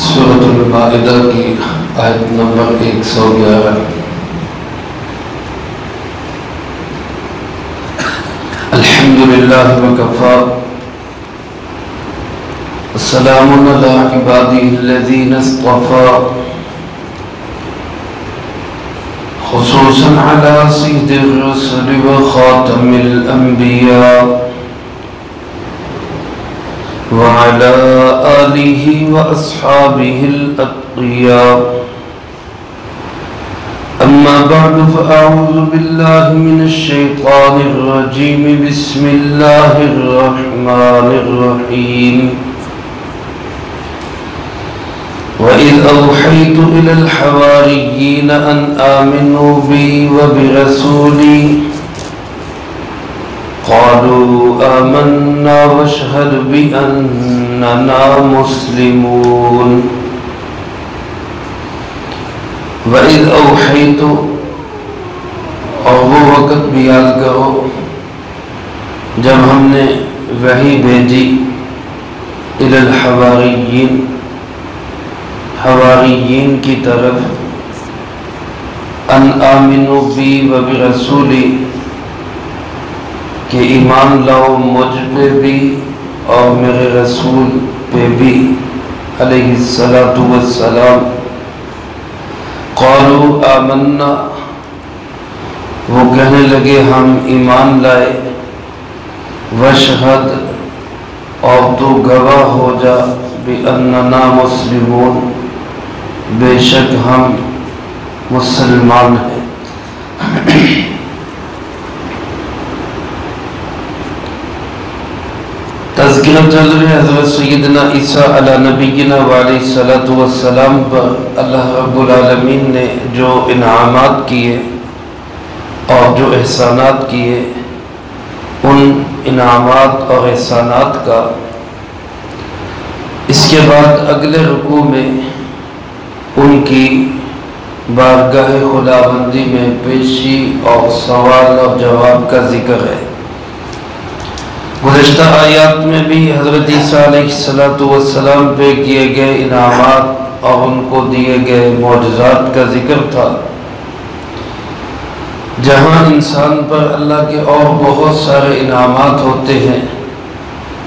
سورۃ المائدہ کی آیت نمبر 111۔ الحمدللہ وکفی والسلام علی عبادہ الذین اصطفی خصوصا علی سید الرسل وخاتم الانبیاء وعلى آلہ واصحابہ الاتقیاء۔ اما بعد فاعوذ باللہ من الشیطان الرجیم بسم اللہ الرحمن الرحیم۔ وَإِذْ أَوْحَيْتُ إِلَى الْحَوَارِيِّينَ أَنْ آمِنُوا بِي وَبِرَسُولِي قالوا آمنا واشهد بأننا مسلمون۔ وَإِذْ أَوْحَيْتُ، اور وہ وقت بھی یاد کرو جب ہم نے وحی بھیجی إِلَى الْحَوَارِيِّينَ، حواریین کی طرف، أَنْ آمِنُوا بِي وَبِرَسُولِي، کہ ایمان لاؤ مجھ پہ بھی اور میرے رسول پہ بھی علیہ السلام۔ قالوا آمنا، وہ کہنے لگے ہم ایمان لائے، واشہد، اور تو گواہ ہو جا، بأننا مسلمون، بے شک ہم مسلمان ہیں۔ تذکرہ چل رہے حضرت سیدنا عیسیٰ علی نبینا وعلیہ السلام پر اللہ رب العالمین نے جو انعامات کیے اور جو احسانات کیے، ان انعامات اور احسانات کا اس کے بعد اگلے رکوع میں ان کی بارگاہ خداوندی میں پیشی اور سوال اور جواب کا ذکر ہے۔ گزشتہ آیات میں بھی حضرت عیسیٰ علیہ السلام پہ کیے گئے انعامات اور ان کو دیے گئے معجزات کا ذکر تھا۔ جہاں انسان پر اللہ کے اور بہت سارے انعامات ہوتے ہیں،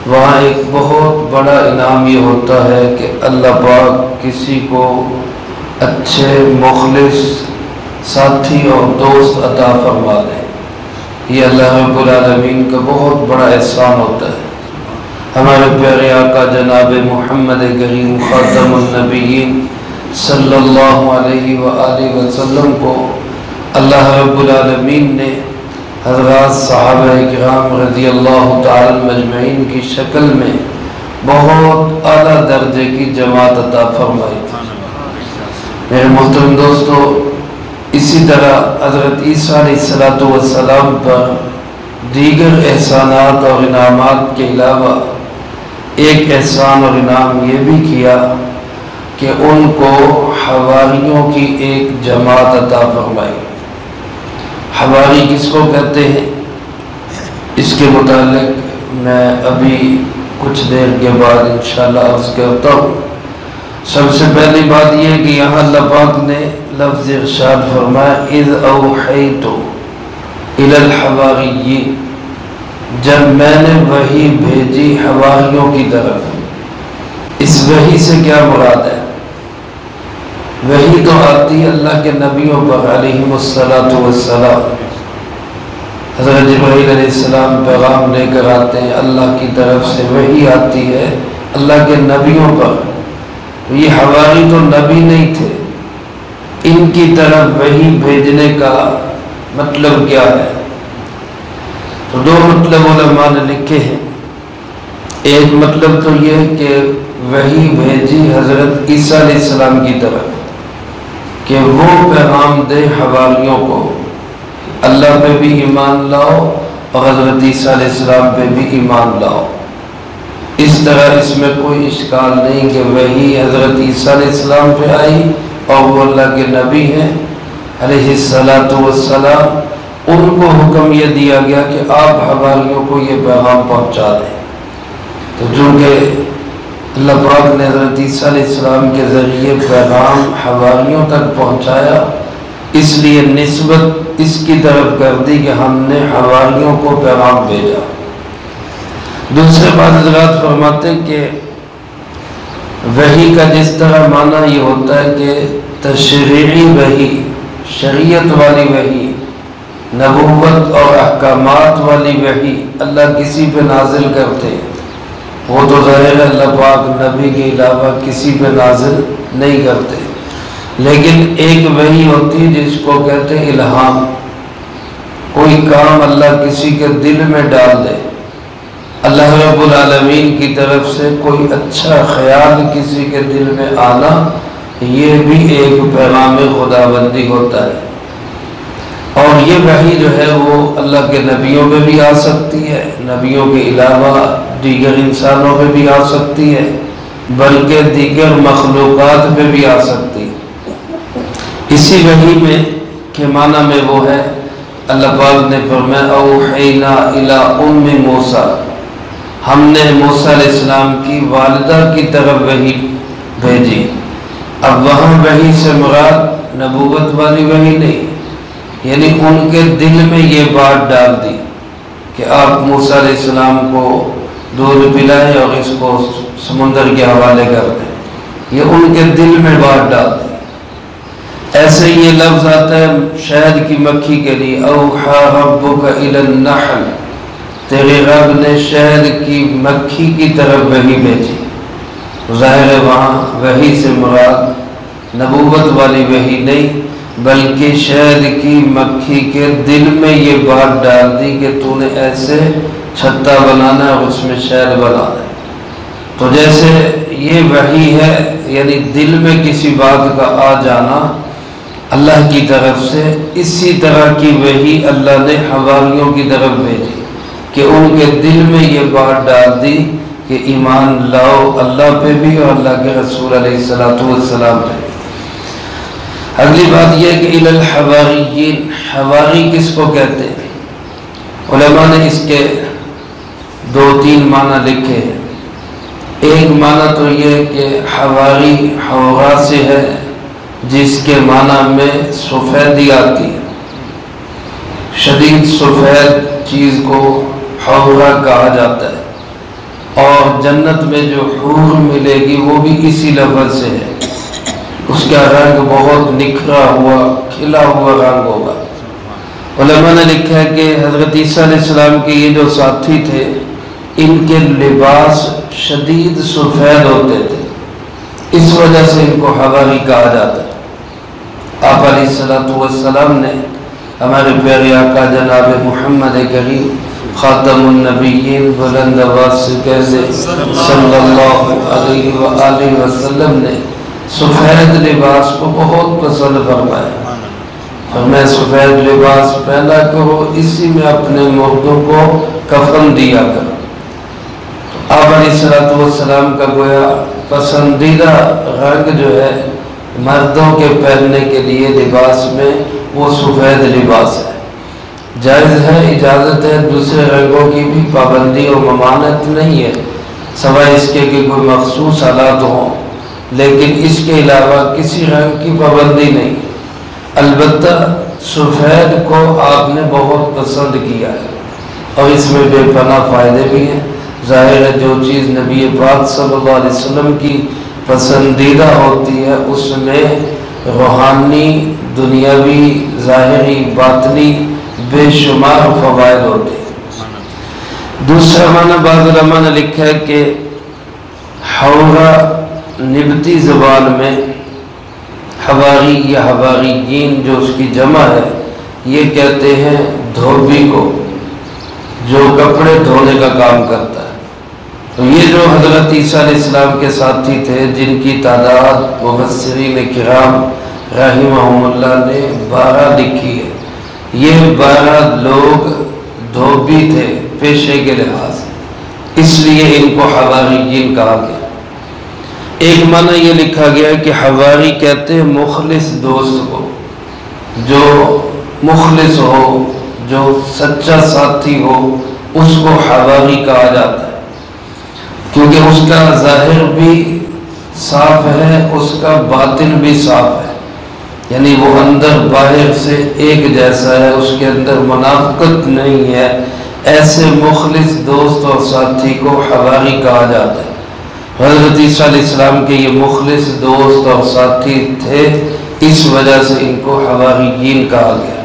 وہاں ایک بہت بڑا انعام یہ ہوتا ہے کہ اللہ پاک کسی کو اچھے مخلص ساتھی اور دوست عطا فرما دے۔ یہ اللہ رب العالمین کا بہت بڑا احسان ہوتا ہے۔ ہمارے پیارے آقا جناب محمد کریم خاتم النبیین صلی اللہ علیہ وآلہ وسلم کو اللہ رب العالمین نے حضرات صحابہ کرام رضی اللہ تعالی مجمعین کی شکل میں بہت اعلیٰ درجے کی جماعت عطا فرمائی۔ میرے محترم دوستو، اسی طرح حضرت عیسیٰ علیہ السلام پر دیگر احسانات اور انعامات کے علاوہ ایک احسان اور انعام یہ بھی کیا کہ ان کو حواریوں کی ایک جماعت عطا فرمائی۔ حواری کس کو کہتے ہیں، اس کے متعلق میں ابھی کچھ دیر کے بعد انشاءاللہ عرض کرتا ہوں۔ سب سے پہلی بات یہ کہ یہاں اللہ پاک نے لفظ ارشاد فرمایا اذ اوحیت الی الحواریین، جب میں نے وحی بھیجی حواریوں کی طرف۔ اس وحی سے کیا مراد ہے؟ وحی تو آتی اللہ کے نبیوں پر علیہم السلام۔ حضرت جبرائیل علیہ السلام پیغام لے کر آتے ہیں، اللہ کی طرف سے وحی آتی ہے اللہ کے نبیوں پر۔ یہ حواری تو نبی نہیں تھے، ان کی طرف وحی بھیجنے کا مطلب کیا ہے؟ تو دو مطلب علماء نے لکھے ہیں۔ ایک مطلب تو یہ کہ وحی بھیجی حضرت عیسیٰ علیہ السلام کی طرف کہ وہ پیغام دے حواریوں کو اللہ پہ بھی ایمان لاؤ اور حضرت عیسیٰ علیہ السلام پہ بھی ایمان لاؤ۔ اس طرح اس میں کوئی اشکال نہیں کہ وحی حضرت عیسیٰ علیہ السلام پہ آئی اور وہ اللہ کے نبی ہیں علیہ السلام، ان کو حکم یہ دیا گیا کہ آپ حواریوں کو یہ پیغام پہنچا دیں۔ تو چونکہ اللہ پاک نے حضرت عیسیٰ علیہ السلام کے ذریعے پیغام حواریوں تک پہنچایا، اس لیے نسبت اس کی طرف کر دی کہ ہم نے حواریوں کو پیغام بھیجا۔ دوسرے بعض حضرات فرماتے ہیں کہ وحی کا جس طرح معنی یہ ہوتا ہے کہ تشریعی وحی، شریعت والی وحی، نبوت اور احکامات والی وحی اللہ کسی پہ نازل کرتے ہیں، وہ تو ظاہر ہے اللہ پاک نبی کے علاوہ کسی پہ نازل نہیں کرتے، لیکن ایک وحی ہوتی ہے جس کو کہتے ہیں الہام۔ کوئی کام اللہ کسی کے دل میں ڈال دے، اللہ رب العالمین کی طرف سے کوئی اچھا خیال کسی کے دل میں آنا، یہ بھی ایک پیغام خداوندی ہوتا ہے۔ اور یہ وحی جو ہے وہ اللہ کے نبیوں پہ بھی آ سکتی ہے، نبیوں کے علاوہ دیگر انسانوں پہ بھی آ سکتی ہے، بلکہ دیگر مخلوقات پہ بھی آ سکتی ہے۔ اسی وحی میں کے معنی میں وہ ہے، اللہ پاک نے فرمایا اوحینا الی ام موسیٰ، ہم نے موسیٰ علیہ السلام کی والدہ کی طرف وحی بھیجی۔ اب وہاں وحی سے مراد نبوت والی وحی نہیں، یعنی ان کے دل میں یہ بات ڈال دی کہ آپ موسیٰ علیہ السلام کو دودھ پلائیں اور اس کو سمندر کے حوالے کر دیں، یہ ان کے دل میں بات ڈال دی۔ ایسے یہ لفظ آتا ہے شہد کی مکھی کے لیے، اوحا ربک الی النحل، تیرے رب نے شہد کی مکھی کی طرف وحی بھیجی۔ ظاہر ہے وہاں وحی سے مراد نبوت والی وحی نہیں، بلکہ شہد کی مکھی کے دل میں یہ بات ڈال دی کہ تو نے ایسے چھتا بنانا ہے اور اس میں شہد بنانا ہے۔ تو جیسے یہ وحی ہے، یعنی دل میں کسی بات کا آ جانا اللہ کی طرف سے، اسی طرح کی وحی اللہ نے حواریوں کی طرف بھیجی کہ ان کے دل میں یہ بات ڈال دی کہ ایمان لاؤ اللہ پہ بھی اور اللہ کے رسول علیہ السلام پہ۔ اگلی بات یہ کہ الی الحواریین، حواری کس کو کہتے ہیں؟ علماء نے اس کے 2-3 معنی لکھے ہیں۔ ایک معنی تو یہ کہ حواری حورا سے ہے، جس کے معنی میں سفیدی آتی ہے، شدید سفید چیز کو حورا کہا جاتا ہے، اور جنت میں جو حور ملے گی وہ بھی اسی لفظ سے ہے، اس کا رنگ بہت نکھرا ہوا کھلا ہوا رنگ ہوگا۔ علماء نے لکھا ہے کہ حضرت عیسیٰ علیہ السلام کے یہ جو ساتھی تھے، ان کے لباس شدید سفید ہوتے تھے، اس وجہ سے ان کو حواری کہا جاتا ہے۔ آپ علیہ السلام نے ہمارے پیارے آقا جناب محمد کریم خاتم النبیین بلند آواز سے کہتے صلی اللہ علیہ وآلہ وسلم نے سفید لباس کو بہت پسند فرمایا، فرمایا سفید لباس پہنا کرو، اسی میں اپنے مردوں کو کفن دیا کرو۔ آپ علیہ السلام کا گویا پسندیدہ رنگ جو ہے مردوں کے پہننے کے لیے لباس میں وہ سفید لباس ہے۔ جائز ہے، اجازت ہے، دوسرے رنگوں کی بھی پابندی اور ممانعت نہیں ہے، سوائے اس کے کہ کوئی مخصوص حالات ہوں، لیکن اس کے علاوہ کسی رنگ کی پابندی نہیں۔ البتہ سفید کو آپ نے بہت پسند کیا ہے اور اس میں بے پناہ فائدے بھی ہیں۔ ظاہر ہے جو چیز نبی پاک صلی اللہ علیہ وسلم کی پسندیدہ ہوتی ہے اس میں روحانی، دنیاوی، ظاہری، باطنی بے شمار فوائد ہوتے ہیں۔ دوسرا معنی بعض علماء نے لکھا ہے کہ حورا نبتی زبان میں حواری یا حواریین جو اس کی جمع ہے، یہ کہتے ہیں دھوبی کو جو کپڑے دھونے کا کام کرتا ہے۔ تو یہ جو حضرت عیسیٰ علیہ السلام کے ساتھی تھے، جن کی تعداد مفسرین کرام رحمہم اللہ نے 12 لکھی ہے، یہ 12 لوگ دھوبی تھے پیشے کے لحاظ سے، اس لیے ان کو حواریین کہا گیا۔ ایک معنی یہ لکھا گیا کہ حواری کہتے ہیں مخلص دوست کو، جو مخلص ہو، جو سچا ساتھی ہو، اس کو حواری کہا جاتا ہے۔ کیونکہ اس کا ظاہر بھی صاف ہے، اس کا باطن بھی صاف ہے، یعنی وہ اندر باہر سے ایک جیسا ہے، اس کے اندر منافقت نہیں ہے۔ ایسے مخلص دوست اور ساتھی کو حواری کہا جاتا ہے۔ حضرت عیسیٰ علیہ السلام کے یہ مخلص دوست اور ساتھی تھے، اس وجہ سے ان کو حواریین کہا گیا۔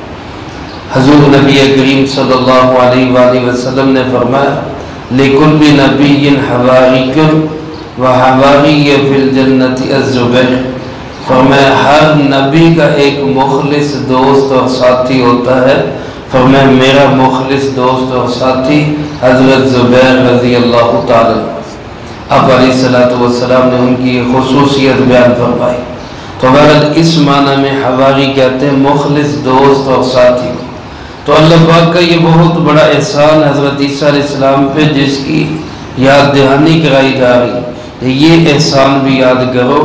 حضور نبی کریم صلی اللہ علیہ وآلہ وسلم نے فرمایا لِكُلِّ نَبِيٍّ حَوَارِيٌّ وَحَوَارِيَّ فِي الْجَنَّةِ الزُّبَيْرُ، فرمایا ہر نبی کا ایک مخلص دوست اور ساتھی ہوتا ہے، فرمایا میرا مخلص دوست اور ساتھی حضرت زبیر رضی اللہ تعالیٰ۔ آپ علیہ السلام نے ان کی خصوصیت بیان فرمائی۔ تو بہرحال اس معنی میں حواری کہتے ہیں مخلص دوست اور ساتھی۔ تو اللہ پاک کا یہ بہت بڑا احسان حضرت عیسیٰ علیہ السلام پہ، جس کی یاد دہانی کرائی جا رہی ہے۔ یہ احسان بھی یاد کرو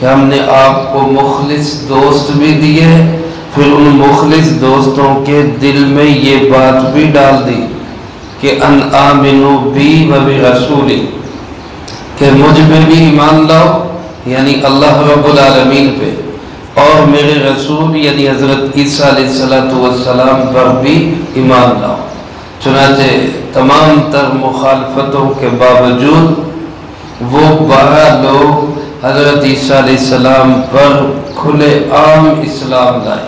کہ ہم نے آپ کو مخلص دوست بھی دیے، پھر ان مخلص دوستوں کے دل میں یہ بات بھی ڈال دی کہ ان آمنوا بی و برسولی، کہ مجھ پہ بھی ایمان لاؤ یعنی اللہ رب العالمین پہ، اور میرے رسول یعنی حضرت عیسیٰ علیہ السلام پر بھی ایمان لاؤ۔ چنانچہ تمام تر مخالفتوں کے باوجود وہ 12 لوگ حضرت عیسیٰ علیہ السلام پر کھلے عام اسلام لائے۔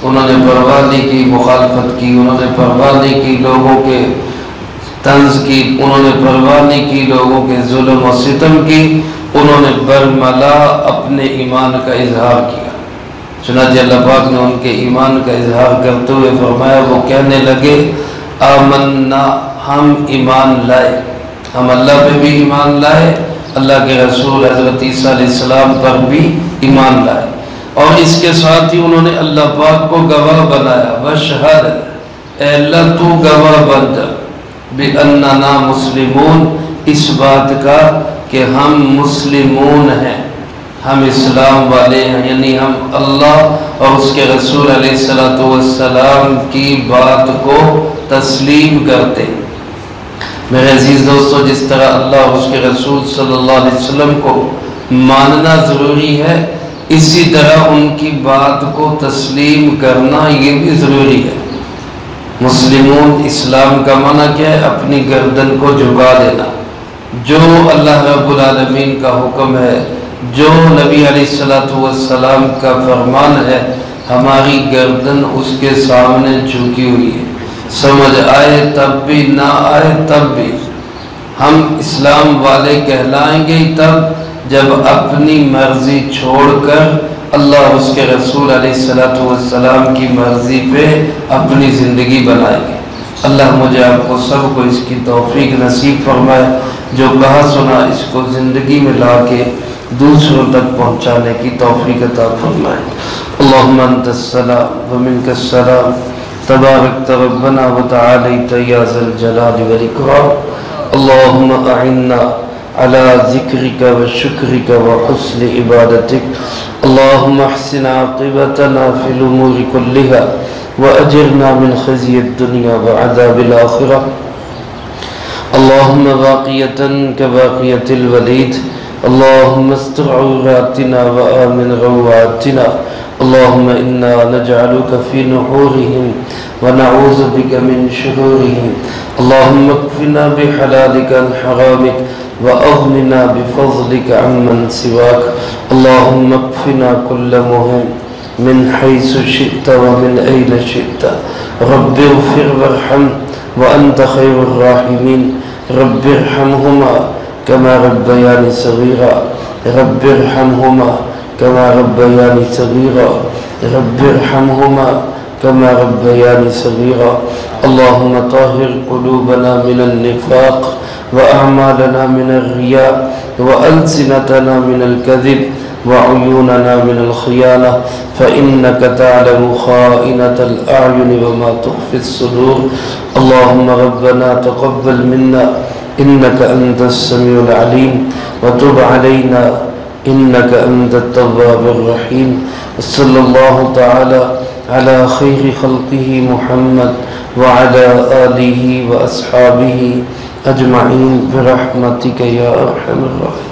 انہوں نے پرواہ نہیں کی مخالفت کی، انہوں نے پرواہ نہیں کی لوگوں کے طنز کی، انہوں نے پرواہ نہیں کی لوگوں کے ظلم و ستم کی، انہوں نے برملا اپنے ایمان کا اظہار کیا۔ چنانچہ اللہ پاک نے ان کے ایمان کا اظہار کرتے ہوئے فرمایا، وہ کہنے لگے آمنا، ہم ایمان لائے، ہم اللہ پہ بھی ایمان لائے، اللہ کے رسول حضرت عیسیٰ علیہ السلام پر بھی ایمان لائے، اور اس کے ساتھ ہی انہوں نے اللہ پاک کو گواہ بنایا۔ وشہد، اے اللہ تو گواہ بن جا، بِأَنَّنَا مُسْلِمُونَ، اس بات کا کہ ہم مسلمون ہیں، ہم اسلام والے ہیں، یعنی ہم اللہ اور اس کے رسول علیہ السلام کی بات کو تسلیم کرتے ہیں۔ میرے عزیز دوستو، جس طرح اللہ اور اس کے رسول صلی اللہ علیہ وسلم کو ماننا ضروری ہے، اسی طرح ان کی بات کو تسلیم کرنا یہ بھی ضروری ہے۔ مسلمون، اسلام کا معنی کیا ہے؟ اپنی گردن کو جھکا دینا، جو اللہ رب العالمین کا حکم ہے، جو نبی علیہ السلام کا فرمان ہے، ہماری گردن اس کے سامنے جھکی ہوئی ہے۔ سمجھ آئے تب بھی، نہ آئے تب بھی ہم اسلام والے کہلائیں گے تب جب اپنی مرضی چھوڑ کر اللہ اور اس کے رسول علیہ السلام کی مرضی پہ اپنی زندگی بنائیں گے۔ اللہ مجھے آپ کو سب کو اس کی توفیق نصیب فرمائے، جو کہا سنا اس کو زندگی میں لا کے دوسروں تک پہنچانے کی توفیق عطا فرمائے۔ اللہم انت السلام ومنک السلام، تبارکت ربنا وتعالیت یا ذا الجلال والاکرام۔ اللہم اعنا على ذکرک وشکرک وحسن عبادتک، اللہم احسن عاقبتنا فی الامور کلہا وأجرنا من خزي الدنيا وعذاب الآخرة، اللهم باقية كباقية الوليد، اللهم استر عوراتنا وآمن روعاتنا، اللهم إنا نجعلك في نحورهم ونعوذ بك من شرورهم، اللهم اكفنا بحلالك عن حرامك وأغننا بفضلك عمن سواك، اللهم اكفنا كل مهم من حيث شئت ومن أين شئت، رب اغفر وارحم وأنت خير الراحمين، رب ارحمهما كما ربياني صغيرا، رب ارحمهما كما ربياني صغيرا، رب ارحمهما كما ربياني صغيرا، اللهم طهر قلوبنا من النفاق وأعمالنا من الرياء وألسنتنا من الكذب وعيوننا من الخيانة، فإنك تعلم خائنة الأعين وما تخفي الصدور، اللهم ربنا تقبل منا إنك أنت السميع العليم وتب علينا إنك أنت التواب الرحيم، صلى الله تعالى على خير خلقه محمد وعلى آله وأصحابه أجمعين برحمتك يا أرحم الراحمين.